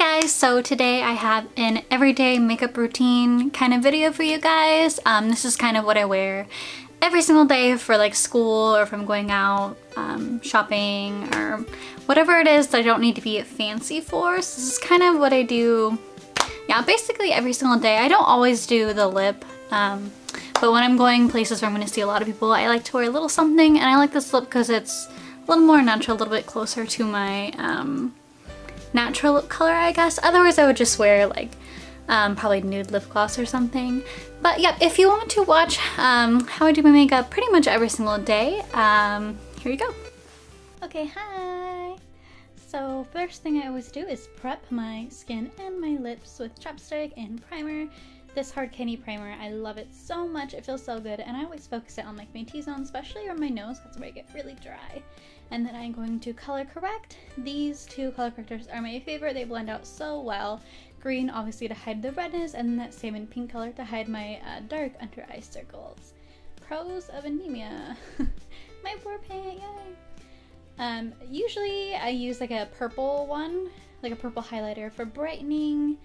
guys, so today I have an everyday makeup routine kind of video for you guys. This is kind of what I wear every single day for like school or if I'm going out shopping or whatever it is that I don't need to be fancy for. So this is kind of what I do, yeah, basically every single day. I don't always do the lip, but when I'm going places where I'm going to see a lot of people, I like to wear a little something, and I like this lip because it's a little more natural, a little bit closer to my natural lip color, I guess. Otherwise I would just wear like probably nude lip gloss or something. But yep, if you want to watch how I do my makeup pretty much every single day, here you go. Okay, hi! So first thing I always do is prep my skin and my lips with chapstick and primer. This hard candy primer, I love it so much. It feels so good, and I always focus it on like my T-zone, especially on my nose. That's where I get really dry. And then I'm going to color correct. These two color correctors are my favorite. They blend out so well. Green, obviously, to hide the redness, and then that salmon pink color to hide my dark under eye circles. Pros of anemia. My poor paint, yay! Usually I use like a purple one, like a purple highlighter for brightening.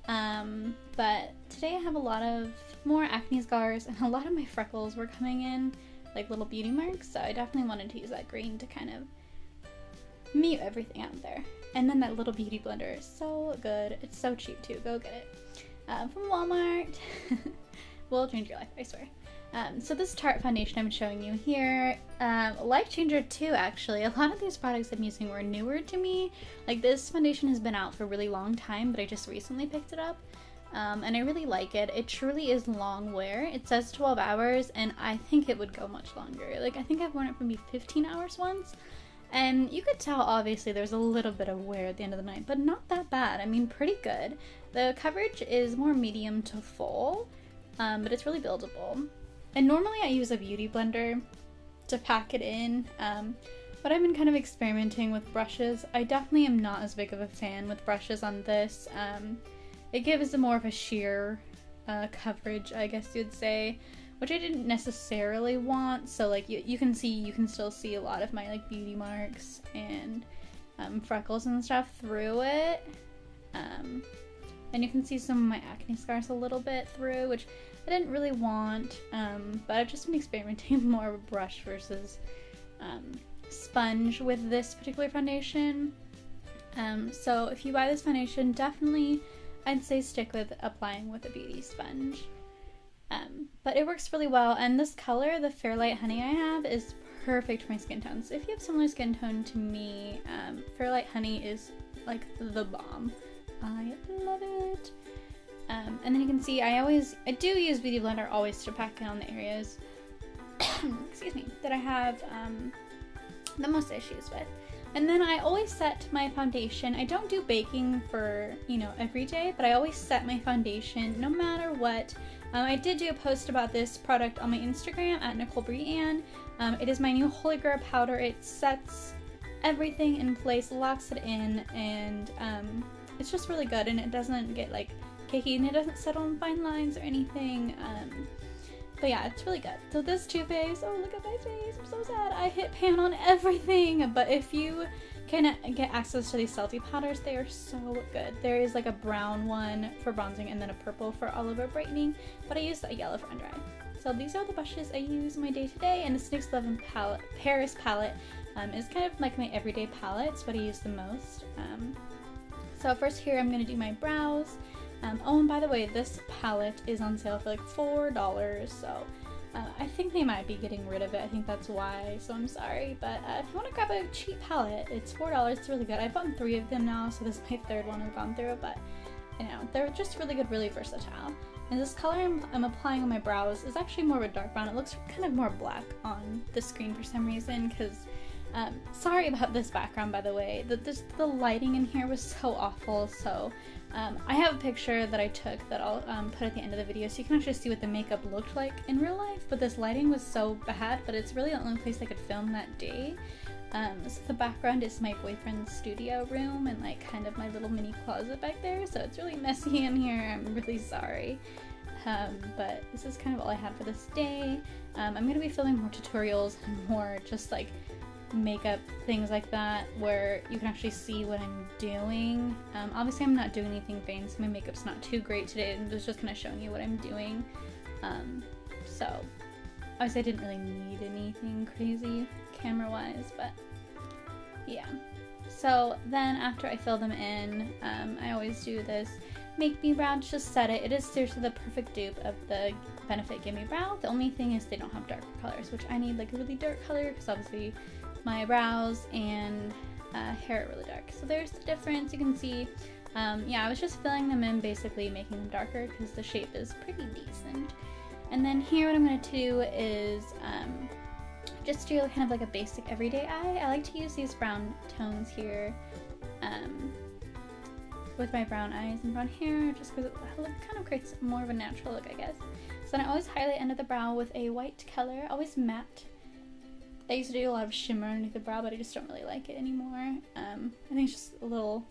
But today I have a lot of more acne scars, and a lot of my freckles were coming in like little beauty marks, so I definitely wanted to use that green to kind of mute everything out there. And then that little beauty blender is so good. It's so cheap too. Go get it from Walmart. Will change your life, I swear. So this Tarte foundation I'm showing you here, life changer too, actually. A lot of these products I'm using were newer to me. Like, this foundation has been out for a really long time, but I just recently picked it up, and I really like it. It truly is long wear. It says 12 hours, and I think it would go much longer. Like, I think I've worn it for maybe 15 hours once, and you could tell obviously there's a little bit of wear at the end of the night, but not that bad. I mean, pretty good. The coverage is more medium to full, but it's really buildable. And normally I use a beauty blender to pack it in, but I've been kind of experimenting with brushes. I definitely am not as big of a fan with brushes on this. It gives more of a sheer coverage, I guess you'd say, which I didn't necessarily want. So like you can still see a lot of my like beauty marks and freckles and stuff through it. And you can see some of my acne scars a little bit through, which I didn't really want, but I've just been experimenting more with brush versus sponge with this particular foundation. So if you buy this foundation, definitely I'd say stick with applying with a beauty sponge. But it works really well, and this color, the Fairlight Honey I have, is perfect for my skin tone. So if you have similar skin tone to me, Fairlight Honey is like the bomb. I love it. And then you can see I do use Beauty Blender always to pack in on the areas excuse me, that I have the most issues with. And then I always set my foundation. I don't do baking for, you know, every day, but I always set my foundation no matter what. I did do a post about this product on my Instagram at NicoleBreanne. It is my new Holy Grail powder. It sets everything in place, locks it in, and it's just really good, and it doesn't get like cakey, and it doesn't settle on fine lines or anything. But yeah, it's really good. So this Too Faced, oh look at my face, I'm so sad. I hit pan on everything, but if you can get access to these salty powders, they are so good. There is like a brown one for bronzing and then a purple for all over brightening, but I use a yellow for under eye. So these are the brushes I use in my day-to-day, and this NYX 11 palette, Paris palette is kind of like my everyday palette. It's what I use the most. So first here I'm going to do my brows. Oh, and by the way, this palette is on sale for like $4, so I think they might be getting rid of it. I think that's why, so I'm sorry. But if you want to grab a cheap palette, it's $4. It's really good. I've bought 3 of them now, so this is my 3rd one I've gone through, but you know, they're just really good, really versatile. And this color I'm applying on my brows is actually more of a dark brown. It looks kind of more black on the screen for some reason, because sorry about this background, by the way. The lighting in here was so awful, so I have a picture that I took that I'll put at the end of the video so you can actually see what the makeup looked like in real life, but this lighting was so bad, but it's really the only place I could film that day. So the background is my boyfriend's studio room and like kind of my little mini closet back there, so it's really messy in here. I'm really sorry. But this is kind of all I had for this day. I'm going to be filming more tutorials and more just like makeup things like that where you can actually see what I'm doing. Obviously I'm not doing anything fancy, my makeup's not too great today, I'm just kind of showing you what I'm doing. So obviously I didn't really need anything crazy camera wise, but yeah. So then after I fill them in, I always do this Make Me Brow to just set it. It is seriously the perfect dupe of the Benefit Gimme Brow. The only thing is they don't have darker colors, which I need like a really dark color because obviously my brows and hair are really dark. So there's the difference, you can see. Yeah, I was just filling them in, basically making them darker because the shape is pretty decent. And then here what I'm going to do is just do kind of like a basic everyday eye. I like to use these brown tones here with my brown eyes and brown hair just because it kind of creates more of a natural look, I guess. So then I always highlight under the brow with a white color, always matte. I used to do a lot of shimmer underneath the brow, but I just don't really like it anymore. I think it's just a little,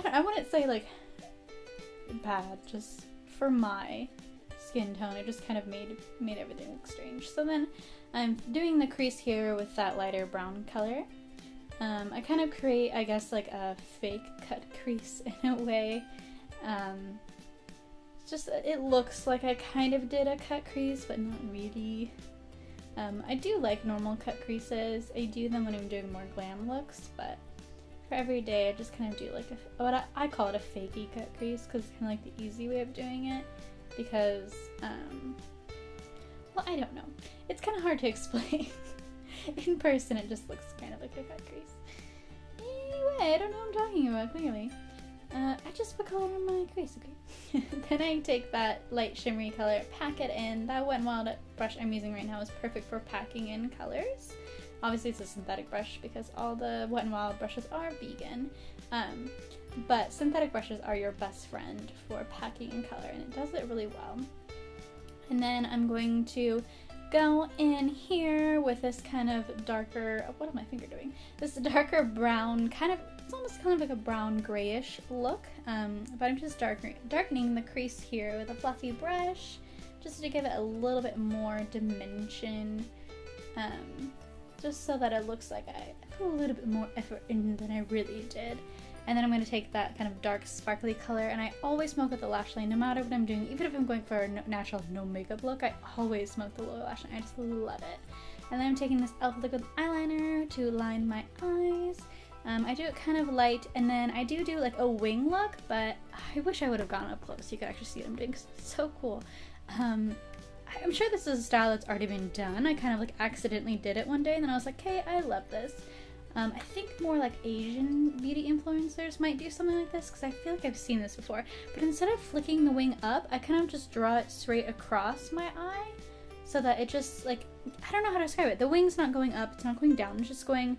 I wouldn't say like bad, just for my skin tone, it just kind of made everything look strange. So then I'm doing the crease here with that lighter brown color. I kind of create, I guess, like a fake cut crease in a way. Just, it looks like I kind of did a cut crease, but not really. I do like normal cut creases. I do them when I'm doing more glam looks, but for every day I just kind of do like what I call it a fakey cut crease because it's kind of like the easy way of doing it because, well, I don't know. It's kind of hard to explain. In person it just looks kind of like a cut crease. Anyway, I don't know what I'm talking about, clearly. I just put color on my crease, okay? Then I take that light shimmery color, pack it in. That Wet n Wild brush I'm using right now is perfect for packing in colors. Obviously it's a synthetic brush because all the Wet n Wild brushes are vegan. But synthetic brushes are your best friend for packing in color and it does it really well. And then I'm going to go in here with this kind of darker, what is my finger doing? This darker brown, kind of, it's almost kind of like a brown grayish look, but I'm just darkening the crease here with a fluffy brush, just to give it a little bit more dimension, just so that it looks like I put a little bit more effort in than I really did. And then I'm going to take that kind of dark sparkly color, and I always smoke with the lash line no matter what I'm doing. Even if I'm going for a natural no makeup look, I always smoke the lower lash line. I just love it. And then I'm taking this e.l.f. liquid eyeliner to line my eyes. I do it kind of light, and then I do like a wing look, but I wish I would have gone up close so you could actually see what I'm doing because it's so cool. I'm sure this is a style that's already been done. I kind of like accidentally did it one day, and then I was like, hey, I love this. I think more like Asian beauty influencers might do something like this because I feel like I've seen this before. But instead of flicking the wing up, I kind of just draw it straight across my eye so that it just like, I don't know how to describe it. The wing's not going up, it's not going down, it's just going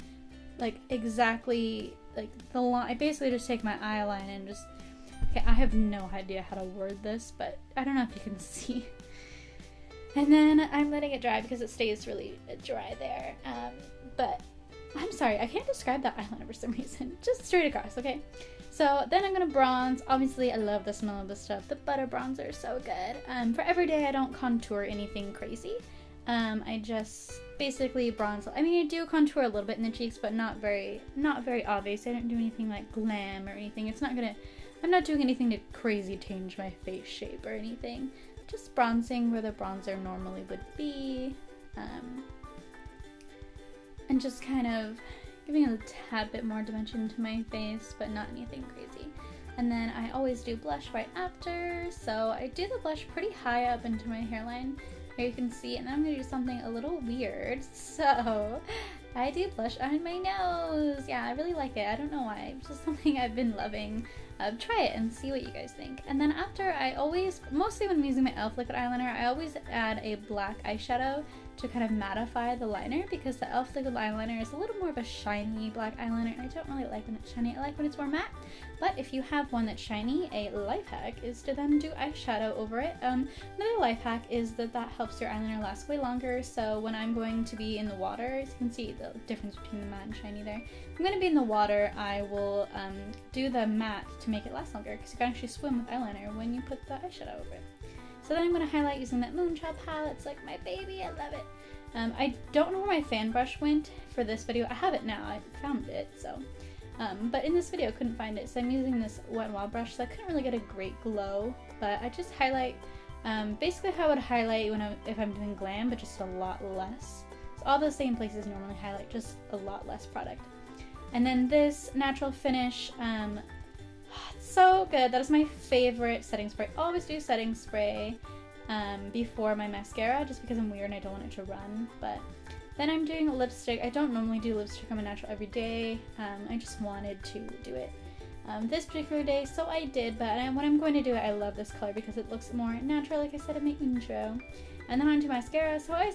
like exactly like the line. I basically just take my eye line and just, okay, I have no idea how to word this, but I don't know if you can see. And then I'm letting it dry because it stays really dry there. But I'm sorry, I can't describe that eyeliner for some reason. Just straight across, okay? So then I'm gonna bronze. Obviously, I love the smell of this stuff. The butter bronzer is so good. For every day, I don't contour anything crazy. I just basically bronze. I mean, I do contour a little bit in the cheeks, but not very obvious. I don't do anything like glam or anything. I'm not doing anything to crazy change my face shape or anything. Just bronzing where the bronzer normally would be. And just kind of giving a tad bit more dimension to my face, but not anything crazy. And then I always do blush right after, so I do the blush pretty high up into my hairline, here you can see, and then I'm going to do something a little weird, so I do blush on my nose. Yeah, I really like it. I don't know why. It's just something I've been loving. Try it and see what you guys think. And then after, I always, mostly when I'm using my e.l.f. liquid eyeliner, I always add a black eyeshadow to kind of mattify the liner because the e.l.f. liquid eyeliner is a little more of a shiny black eyeliner and I don't really like when it's shiny. I like when it's more matte. But if you have one that's shiny, a life hack is to then do eyeshadow over it. Another life hack is that helps your eyeliner last way longer. So when I'm going to be in the water, as you can see the difference between the matte and shiny there. If I'm going to be in the water, I will do the matte to make it last longer because you can actually swim with eyeliner when you put the eyeshadow over it. So then I'm going to highlight using that Moonchild palette. It's like my baby, I love it. I don't know where my fan brush went for this video. I have it now, I found it, so. But in this video I couldn't find it, so I'm using this Wet n Wild brush, so I couldn't really get a great glow, but I just highlight basically how I would highlight if I'm doing glam, but just a lot less. It's all the same places normally highlight, just a lot less product. And then this natural finish, it's so good. That is my favorite setting spray. I always do setting spray before my mascara, just because I'm weird and I don't want it to run. But then I'm doing lipstick. I don't normally do lipstick on my natural every day. I just wanted to do it this particular day, so I did. But what I'm going to do, I love this color because it looks more natural, like I said in my intro. And then onto mascara. So I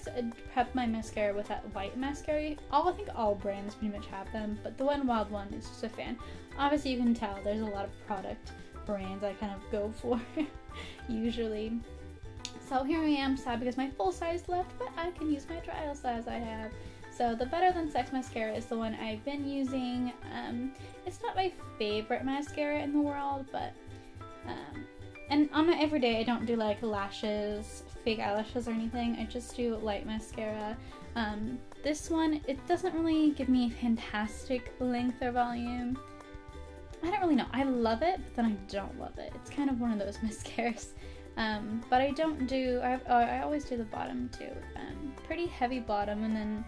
prep my mascara with that white mascara. I think all brands pretty much have them, but the Wet n Wild one is just a fan. Obviously you can tell there's a lot of product brands I kind of go for usually. So here I am, sad because my full size left, but I can use my trial size I have. So the Better Than Sex mascara is the one I've been using. It's not my favorite mascara in the world, but and on my everyday I don't do like lashes, fake eyelashes or anything. I just do light mascara. This one, it doesn't really give me fantastic length or volume. I don't really know. I love it, but then I don't love it. It's kind of one of those mascaras. But I don't do, I always do the bottom too. Pretty heavy bottom and then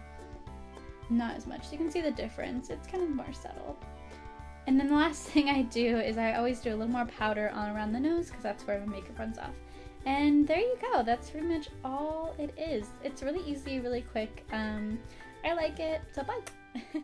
not as much. So you can see the difference. It's kind of more subtle. And then the last thing I do is I always do a little more powder on around the nose because that's where my makeup runs off. And there you go. That's pretty much all it is. It's really easy, really quick. I like it. So bye!